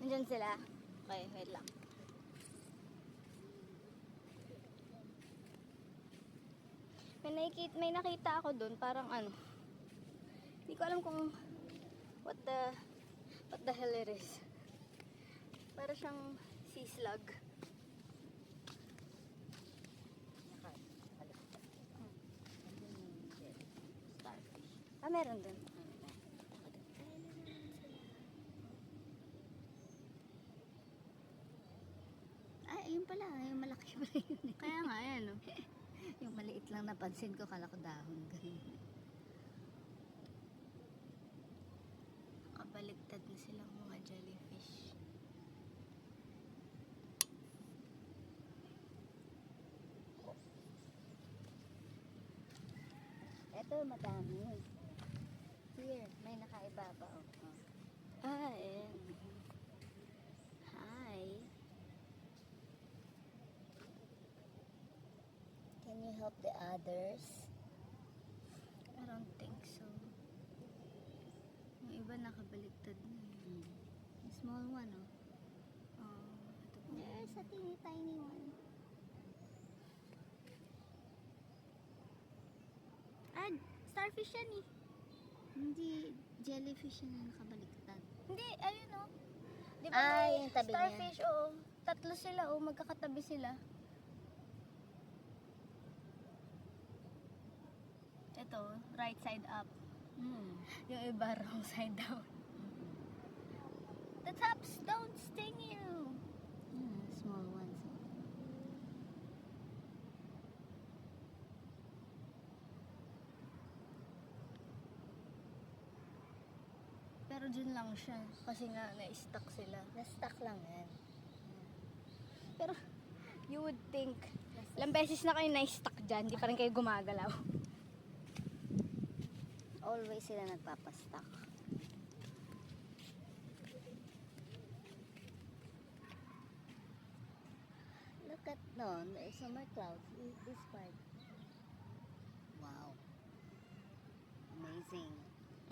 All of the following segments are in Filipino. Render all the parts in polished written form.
Andyan sila. Okay, wait lang. May nakita ako doon, parang ano. Hindi ko alam kung what the hell it is. Para siyang sea slug. Starfish. Ah, meron doon. Ah, ayun pala. Yung malaki pala yun. Kaya nga, ayan o. Yung maliit lang napansin ko, kala ko dahon. Nakabaliktad na silang mga jellyfish. Eto, madami. Here, may nakaibabaw. Oh. Ah, ayan. Hi. Can you help the others? I don't think so. Yung iba nakabaliktad na. Yung small one, oh. Oh, ito po. There's a teeny tiny one. Ah, starfish yan eh. Hindi, jellyfish yan na nakabaliktad. Hindi, ayun oh. Di ba may yung tabi starfish, niya? Oo. Tatlo sila, oh. Magkakatabi sila. Ito, right side up. Yung iba, wrong side down. The tops don't sting you. Small ones. Pero dyan lang siya. Kasi nga, na-stuck sila. Na-stuck lang yan. Pero, you would think, ilang beses na kayo na-stuck dyan, di pa rin kayo gumagalaw. Always sila nagpapastuck. Look at, no, there's summer clouds. This part. Wow. Amazing.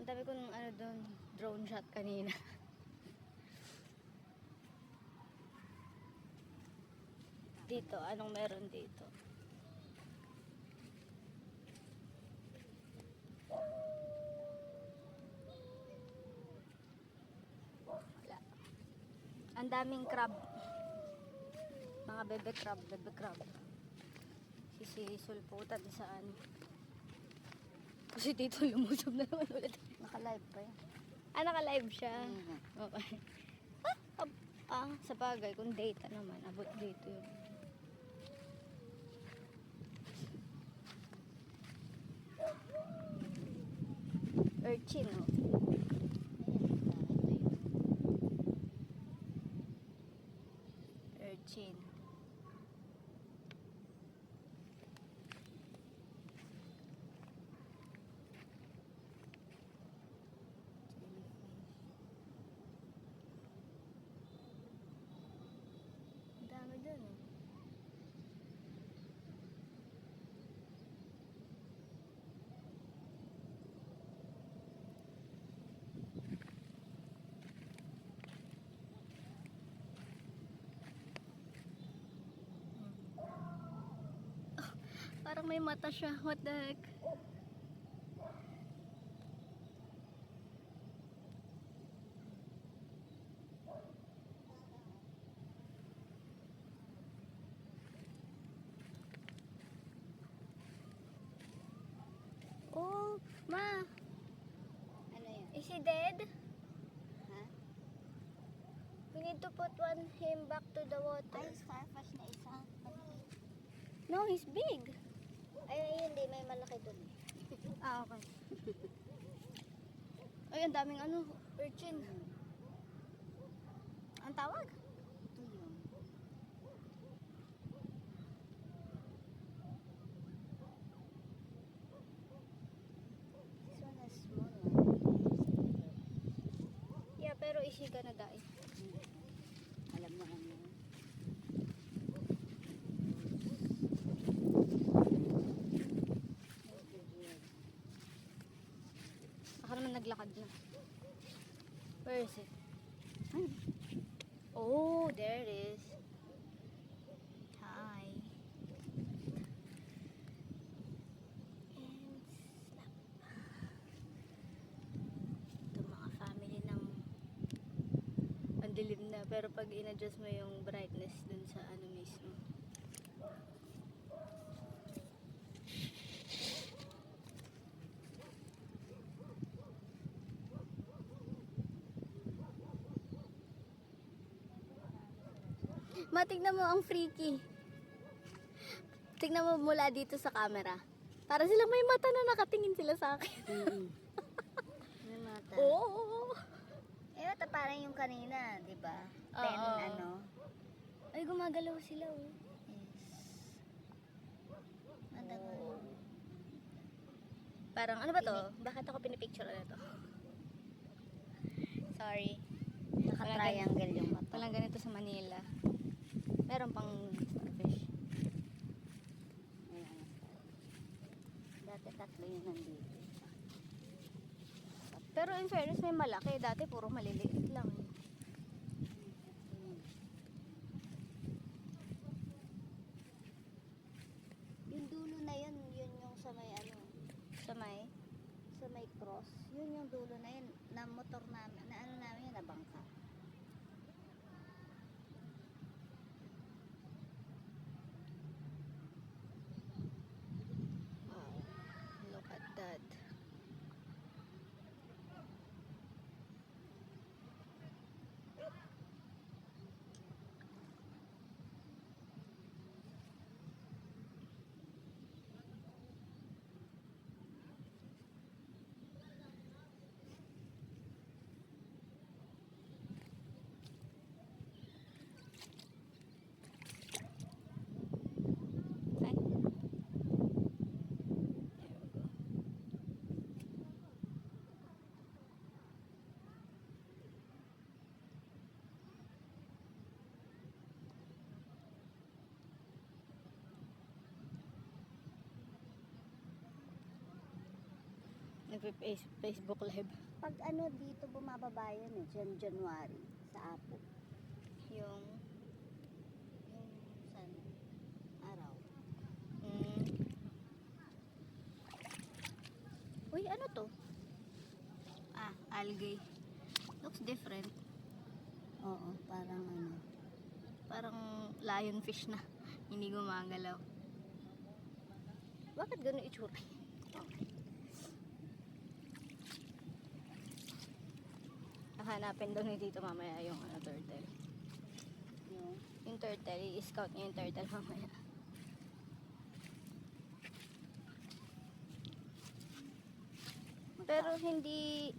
Ang dami ko ng ano doon, drone shot kanina. Dito, anong meron dito? Wala. Ang daming crab. Mga bebe crab. Sisisulputan saan. Kasi dito lumusob na naman ulit. Naka-live pa yan. Ah, naka-live siya. Okay. Sa bagay, kung data naman, abot dito yun. Urchin, oh. Urchin. Ang dami dun, eh. Parang may mata siya. What the heck? Oh, ma. Ano yan? Is he dead? Huh? We need to put him back to the water. Ay, starfish na isa. No, he's big. Ay, hindi. May malaki dun. Ah, okay. Ay, ang daming ano, urchin. Ang tawag? Ito yun. This one is small one. Yeah, pero is he gonna die? Alam na kami. Baka naman naglakad na. Where is it? Ay. Oh, there it is. Hi. And slap. Ito mga family ng ang dilim na, pero pag in-adjust mo yung brightness dun sa ano mismo. Matignan mo ang freaky. Tignan mo mula dito sa camera. Para silang may mata na nakatingin sila sa akin. May mata. Oo. Eh, ito parang yung kanina, di ba? Oo. Ano? Ay, gumagalaw sila oh. Yes. Madagal. Parang ano ba to? Bakit ako pinipicture na to? Sorry. Naka-triangle yung mata. Walang ganito sa Manila. Meron pang starfish. Ayan. Dati tatlo yun nandito. Pero in fairness may malaki. Dati puro maliliit lang. Yung dulo na yun, yun yung sa may ano, Sa may? sa may cross. Yun yung dulo na yun, na motor namin, na ano namin yun, na bangka. Wow. Look at that. Ay. There we go. Nagpe-Facebook live. Pag ano dito bumababa yun eh, January, sa Apo. Yung Yung sun, araw. mm. Uy, ano to? Ah, algae. Looks different. Oo, parang ano. Parang lionfish na. Hindi gumagalaw. Bakit ganun itsura? Hanapin daw ni Tito mamaya yung ano, turtle. Yung turtle, i-scout niya yung turtle mamaya. Pero hindi,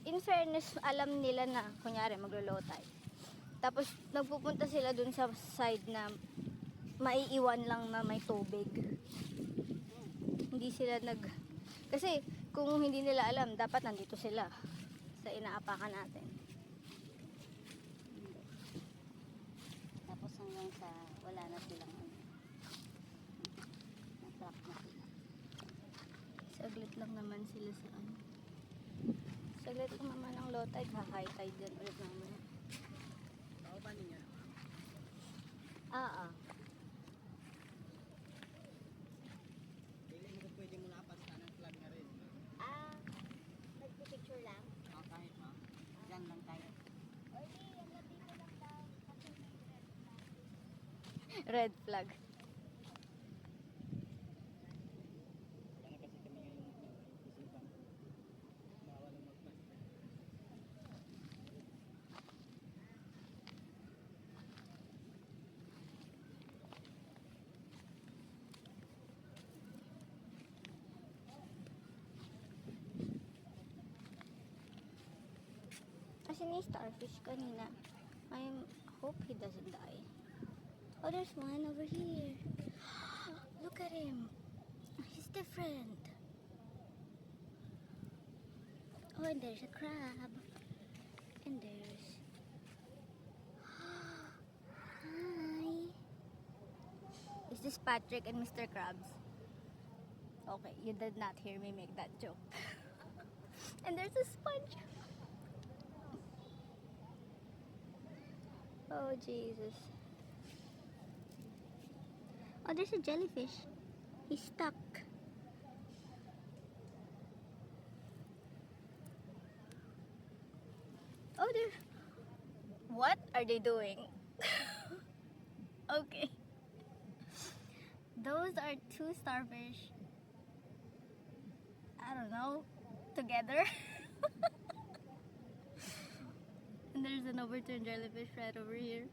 in fairness, alam nila na, kunyari, maglo-low tide. Tapos, nagpupunta sila dun sa side na maiiwan lang na may tubig. Hindi sila kasi, kung hindi nila alam, dapat nandito sila sa inaapakan natin. Hindi. Tapos hanggang sa wala na silang ano. Na-track na sila. Saglit lang naman sila sa ano. Saglit lang naman ang low tide, high tide yan ulit naman. Pwede mo na pastahan ng flag na rin. Nagpipicture lang? Kahit ma. Diyan lang tayo. Red flag. Kaya kasi kami ngayon isipan. Bawal ang magpas. Kasi ni starfish kanina. I hope he doesn't die. Oh, there's one over here. Look at him. He's different. Oh, and there's a crab. And there's... Hi. Is this Patrick and Mr. Krabs? Okay, you did not hear me make that joke. And there's a sponge. Oh, Jesus. Oh, there's a jellyfish. He's stuck. Oh, there. What are they doing? Okay. Those are two starfish. I don't know. Together. And there's an overturned jellyfish right over here.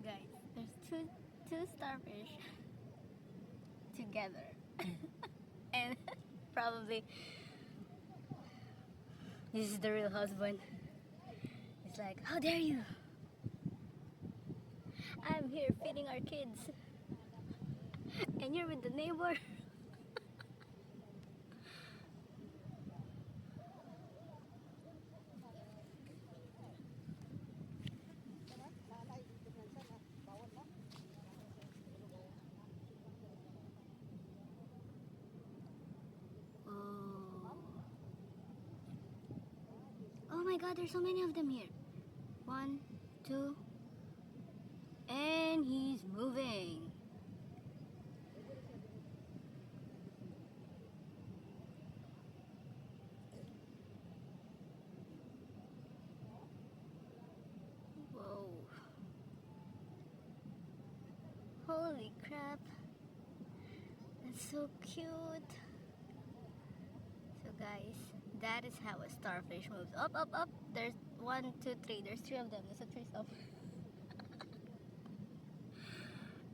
Guys, there's two starfish together. And probably this is the real husband. It's like, how dare you? I'm here feeding our kids. And you're with the neighbor. Oh my god, there's so many of them here. 1, 2, and he's moving. Whoa. Holy crap. That's so cute. So guys, that is how a starfish moves. Up, up, up. There's 1, 2, 3. There's 3 of them. There's a threesome.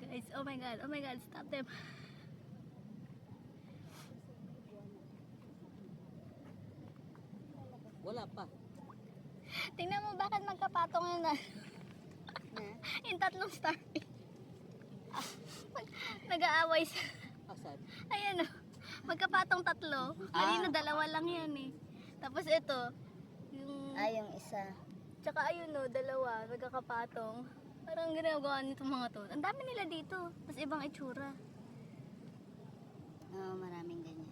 Guys, oh my god, stop them. Wala pa. Tingnan mo bakit magkapatong yun na. Na? Yung tatlong starfish. Nag-aaway sa... Asan? Ayan o. Magkapatong tatlo. Kanina dalawa lang yan eh. Tapos ito, yung... Yung isa. Tsaka ayun o, dalawa. Nagkakapatong. Parang ginagawa nitong mga to. Ang dami nila dito. Tapos ibang itsura. Oo, maraming ganyan.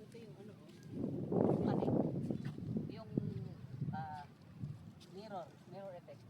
Ito yung ano, yung ano, yung mirror effect.